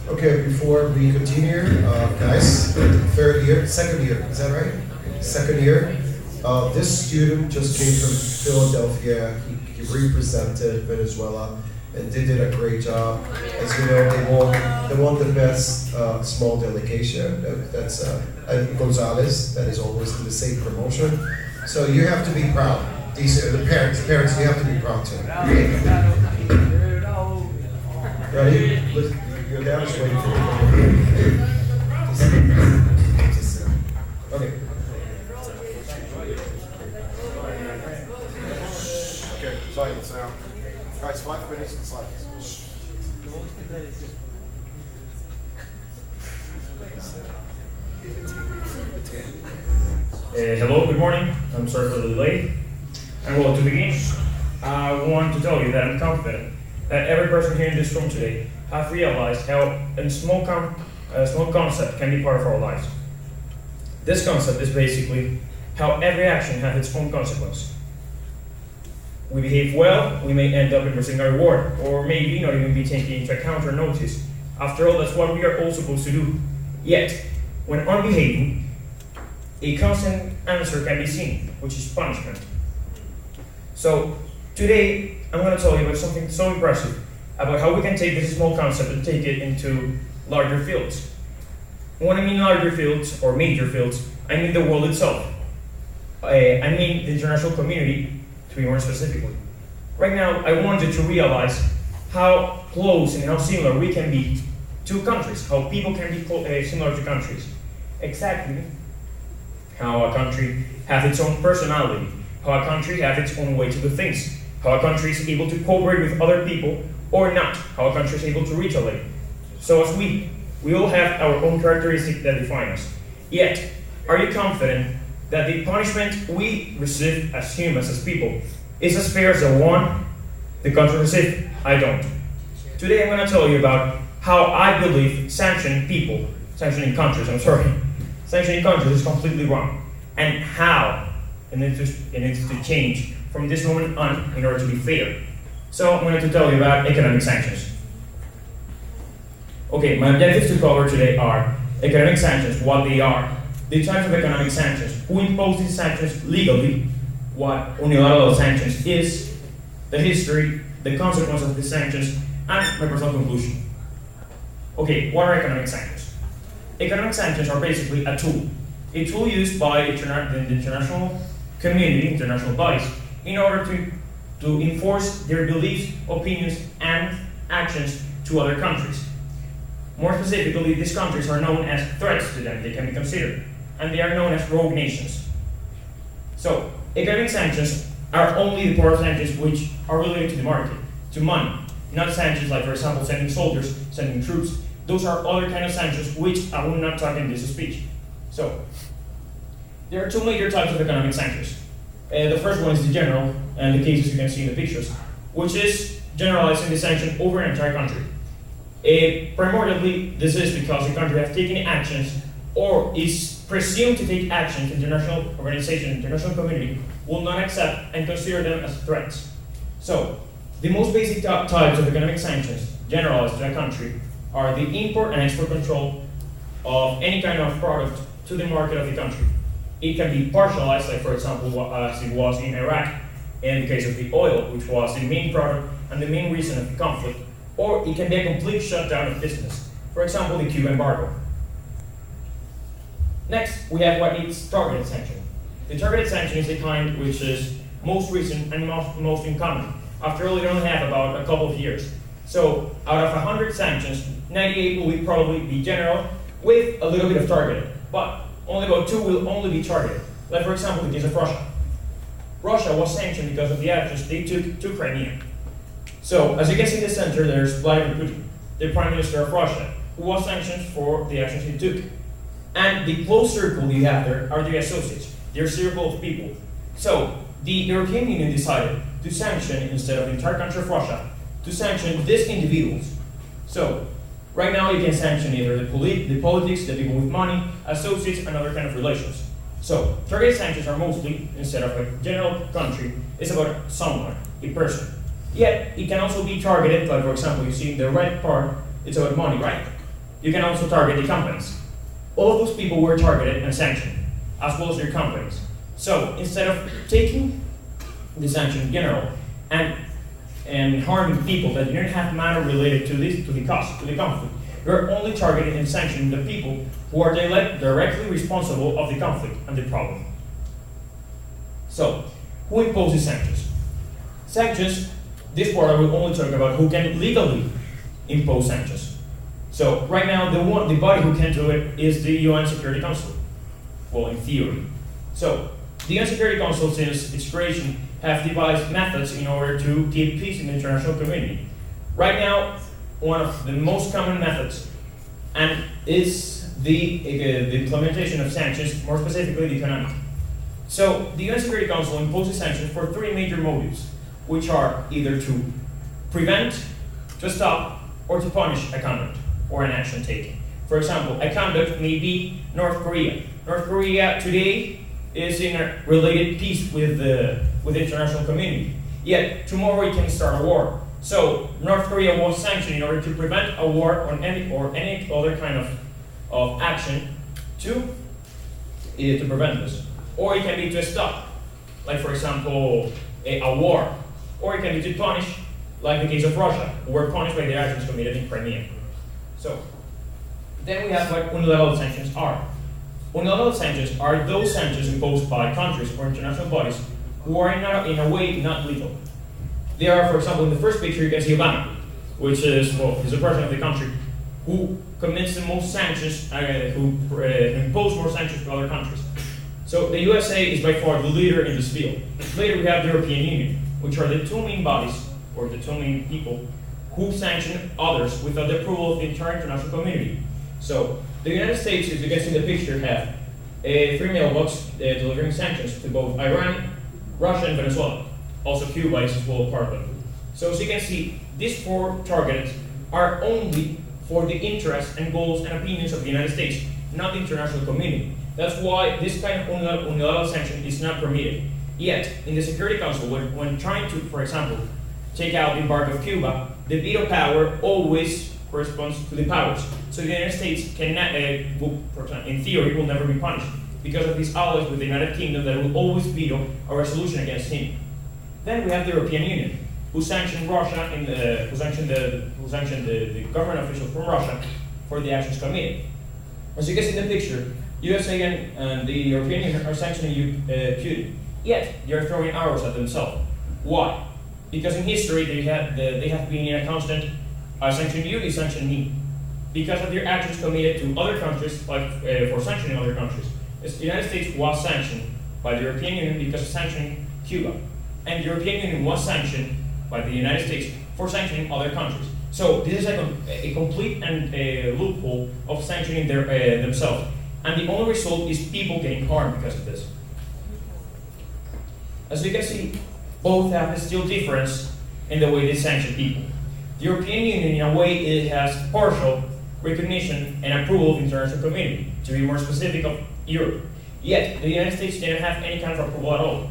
Okay, before we continue, guys, third year, second year, is that right? Second year. This student just came from Philadelphia. He represented Venezuela, and they did a great job. As you know, they won the best small delegation. That's Gonzalez. That is always in the same promotion. So you have to be proud. These are the parents. Parents, you have to be proud too. Ready? Look, you're down. Just waiting for you. Okay. Okay, silence now. Guys, 5 minutes in silence. Hello, good morning. I'm sorry for the delay. And well, to begin, I want to tell you that I'm confident that every person here in this room today have realized how a small concept can be part of our lives. This concept is basically how every action has its own consequence. We behave well, we may end up in receiving a reward, or maybe not even be taken into account or noticed. After all, that's what we are all supposed to do. Yet, when unbehaving, a constant answer can be seen, which is punishment. So, today, I'm going to tell you about something so impressive, about how we can take this small concept and take it into larger fields. When I mean larger fields, or major fields, I mean the world itself. I mean the international community, to be more specifically. Right now, I want you to realize how close and how similar we can be to countries, how people can be similar to countries. Exactly how a country has its own personality, how a country has its own way to do things, how a country is able to cooperate with other people or not, how a country is able to retaliate. So as we all have our own characteristics that define us. Yet, are you confident that the punishment we receive as humans, as people, is as fair as the one the country received? I don't. Today I'm going to tell you about how I believe sanctioning countries is completely wrong, and how it needs to change from this moment on in order to be fair. So I'm going to tell you about economic sanctions. Okay, my objectives to cover today are economic sanctions, what they are, the types of economic sanctions, who imposes sanctions legally, what unilateral sanctions is, the history, the consequence of the sanctions, and my personal conclusion. Okay, what are economic sanctions? Economic sanctions are basically a tool used by the international community, international bodies, in order to enforce their beliefs, opinions, and actions to other countries. More specifically, these countries are known as threats to them, they can be considered, and they are known as rogue nations. So, economic sanctions are only the part of sanctions which are related to the market, to money, not sanctions like, for example, sending soldiers, sending troops. Those are other kind of sanctions which I will not talk in this speech. So, there are two major types of economic sanctions. The first one is the general, and the cases you can see in the pictures, which is generalizing the sanction over an entire country. Primarily, this is because the country has taken actions or is presumed to take actions international organization, international community will not accept and consider them as threats. So, the most basic types of economic sanctions generalized to a country are the import and export control of any kind of product to the market of the country. It can be partialized, like for example, as it was in Iraq, in the case of the oil, which was the main product and the main reason of the conflict, or it can be a complete shutdown of business. For example, the Cuban embargo. Next, we have what is targeted sanction. The targeted sanction is the kind which is most recent and most uncommon. After all, we only have about a couple of years. So, out of 100 sanctions, 98 will probably be general with a little bit of targeted. But only about 2 will only be targeted. Like for example, the case of Russia. Russia was sanctioned because of the actions they took to Crimea. So, as you can see in the center, there's Vladimir Putin, the Prime Minister of Russia, who was sanctioned for the actions he took. And the close circle you have there are the associates, their circle of people. So, the European Union decided to sanction, instead of the entire country of Russia, to sanction these individuals. So, right now you can sanction either the politics, the people with money, associates, and other kind of relations. So, targeted sanctions are mostly, instead of a general country, it's about someone, a person. Yet, it can also be targeted, like for example, you see in the red part, it's about money, right? You can also target the companies. All of those people were targeted and sanctioned, as well as their companies. So, instead of taking the sanction in general and harming people that didn't have matter related to the conflict, you're only targeting and sanctioning the people who are directly responsible of the conflict and the problem. So, who imposes sanctions? Sanctions, this part I will only talk about who can legally impose sanctions. So, right now, the body who can do it is the UN Security Council. Well, in theory. So, the UN Security Council, since its creation, have devised methods in order to keep peace in the international community. Right now, one of the most common methods and is the implementation of sanctions, more specifically the economic. So the UN Security Council imposes sanctions for three major motives, which are either to prevent, to stop, or to punish a conduct or an action taken. For example, a conduct may be North Korea. North Korea today is in a related peace with the international community. Yet tomorrow it can start a war. So North Korea was sanctioned in order to prevent a war on any other kind of action to prevent this. Or it can be to stop, like for example a war. Or it can be to punish, like the case of Russia, who were punished by their actions committed in Crimea. So then we have what unilateral sanctions are. Unilateral sanctions are those sanctions imposed by countries or international bodies who are in a way not legal. They are, for example, in the first picture you can see Obama, which is the president of the country who commits the most sanctions, who impose more sanctions to other countries. So the USA is by far the leader in this field. Later we have the European Union, which are the two main bodies, or the two main people, who sanction others without the approval of the entire international community. So the United States, as you can see in the picture, have three mailboxes delivering sanctions to both Iran, Russia, and Venezuela. Also Cuba is as well part of it. So as you can see, these four targets are only for the interests and goals and opinions of the United States, not the international community. That's why this kind of unilateral sanction is not permitted. Yet, in the Security Council, when trying to, for example, take out the embargo of Cuba, the veto power always corresponds to the powers. So the United States cannot, in theory, will never be punished because of his allies with the United Kingdom that will always veto a resolution against him. Then we have the European Union, who sanctioned Russia who sanctioned the government officials from Russia for the actions committed. As you can see in the picture, USA and the European Union are sanctioning Putin. Yet they are throwing arrows at themselves. Why? Because in history they have been in a constant I sanction you, you sanction me. Because of their actions committed to other countries, like for sanctioning other countries. The United States was sanctioned by the European Union because of sanctioning Cuba. And the European Union was sanctioned by the United States for sanctioning other countries. So this is a complete and a loophole of sanctioning themselves. And the only result is people getting harmed because of this. As you can see, both have a still difference in the way they sanction people. The European Union, in a way, it has partial recognition and approval of the international community, to be more specific of Europe. Yet, the United States didn't have any kind of approval at all.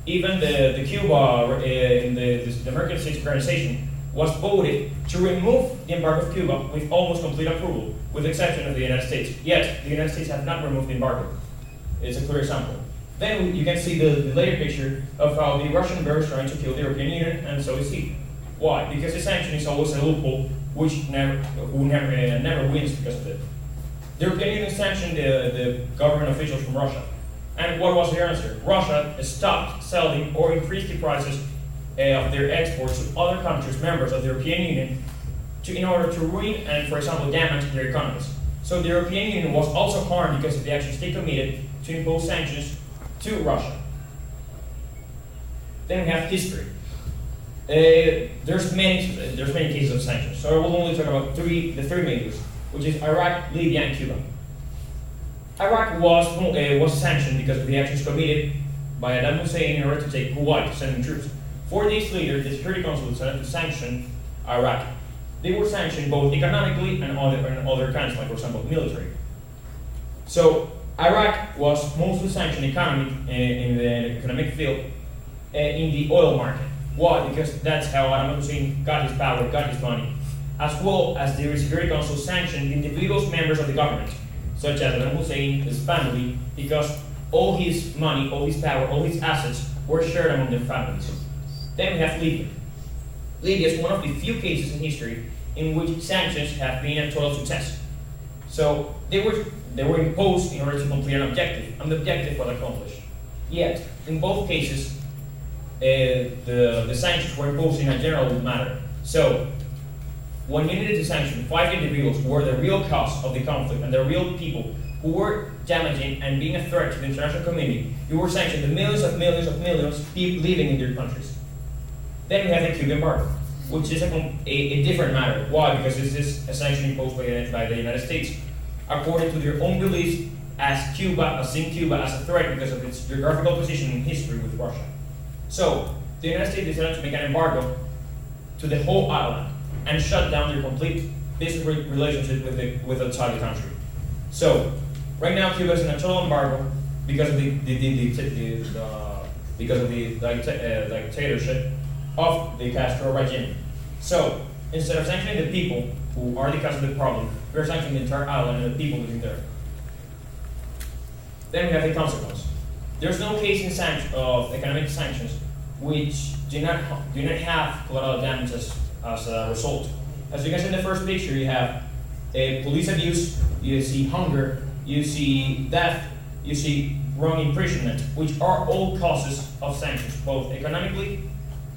Even the Cuba, in the American States Organization, was voted to remove the embargo of Cuba with almost complete approval, with the exception of the United States. Yet, the United States have not removed the embargo. It's a clear example. Then you can see the later picture of how the Russian bear is trying to kill the European Union, and so is he. Why? Because the sanction is always a loophole which never wins because of it. The European Union sanctioned the government officials from Russia. And what was their answer? Russia stopped selling or increased the prices of their exports to other countries, members of the European Union, in order to ruin and, for example, damage their economies. So the European Union was also harmed because of the actions they committed to impose sanctions to Russia. Then we have history. There's many cases of sanctions, so I will only talk about the three majors, which is Iraq, Libya, and Cuba. Iraq was sanctioned because of the actions committed by Saddam Hussein in order to take Kuwait, sending troops. For these leaders, the Security Council decided to sanction Iraq. They were sanctioned both economically and other kinds, like for example, military. So Iraq was mostly sanctioned economy in the economic field in the oil market. Why? Because that's how Saddam Hussein got his power, got his money, as well as the Security Council sanctioned individuals, members of the government, such as Saddam Hussein, his family, because all his money, all his power, all his assets were shared among their families. Then we have Libya. Libya is one of the few cases in history in which sanctions have been a total success. So they were imposed in order to complete an objective, and the objective was accomplished. Yet, in both cases, the sanctions were imposed in a general manner. So, when you needed to sanction 5 individuals who were the real cause of the conflict and the real people who were damaging and being a threat to the international community, you were sanctioning the millions of people living in their countries. Then we have the Cuban embargo, which is a different matter. Why? Because this is a sanction imposed by the United States, according to their own beliefs, as seeing Cuba as a threat because of its geographical position in history with Russia. So, the United States decided to make an embargo to the whole island and shut down their complete business relationship with outside the country. So, right now Cuba is in a total embargo because of the dictatorship of the Castro regime. So, instead of sanctioning the people who are the cause of the problem, we are sanctioning the entire island and the people living there. Then we have the consequence. There's no case of economic sanctions which do not have collateral damages as a result. As you can see in the first picture, you have police abuse, you see hunger, you see death, you see wrong imprisonment, which are all causes of sanctions, both economically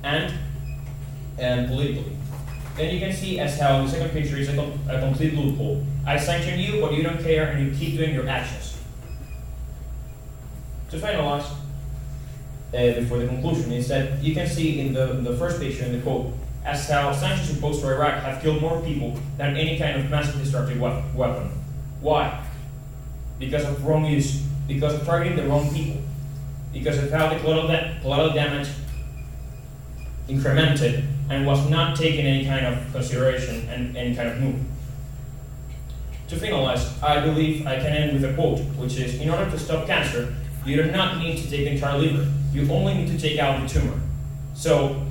and politically. Then you can see as how the second picture is a complete loophole. I sanction you, but you don't care and you keep doing your actions. To finalize, before the conclusion, is that you can see in the first picture in the quote, as how sanctions imposed for Iraq have killed more people than any kind of massive destructive weapon. Why? Because of wrong use, because of targeting the wrong people, because of how the collateral damage incremented and was not taken any kind of consideration and any kind of move. To finalize, I believe I can end with a quote, which is, in order to stop cancer, you do not need to take the entire liver. You only need to take out the tumor. So,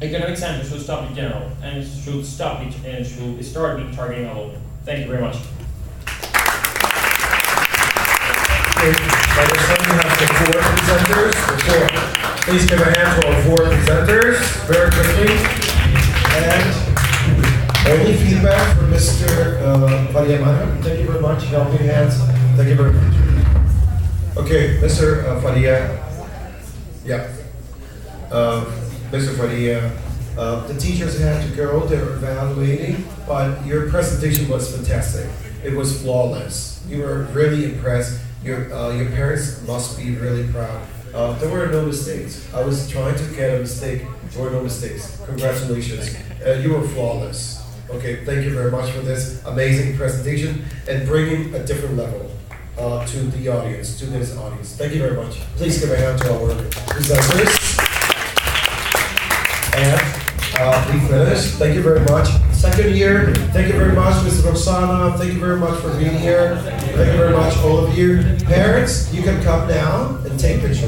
economic sanctions should stop in general and should start targeting all over. Thank you very much. By the time we have the 4 presenters, please give a hand to our 4 presenters very quickly. And only feedback from Mr. Faria Meinhard. Thank you very much. Helping hands. Thank you very much. Okay, Mr. Faria. Yeah. Mr. Faria, the teachers had to go, they were evaluating, but your presentation was fantastic. It was flawless. You were really impressed. Your parents must be really proud. There were no mistakes. I was trying to get a mistake. There were no mistakes. Congratulations. You were flawless. Okay, thank you very much for this amazing presentation and bringing a different level to the audience, to this audience. Thank you very much. Please give a hand to our presenters. And we finished. Thank you very much. Second year, thank you very much, Mr. Roxana. Thank you very much for being here. Thank you very much, all of you. Parents, you can come now and take pictures.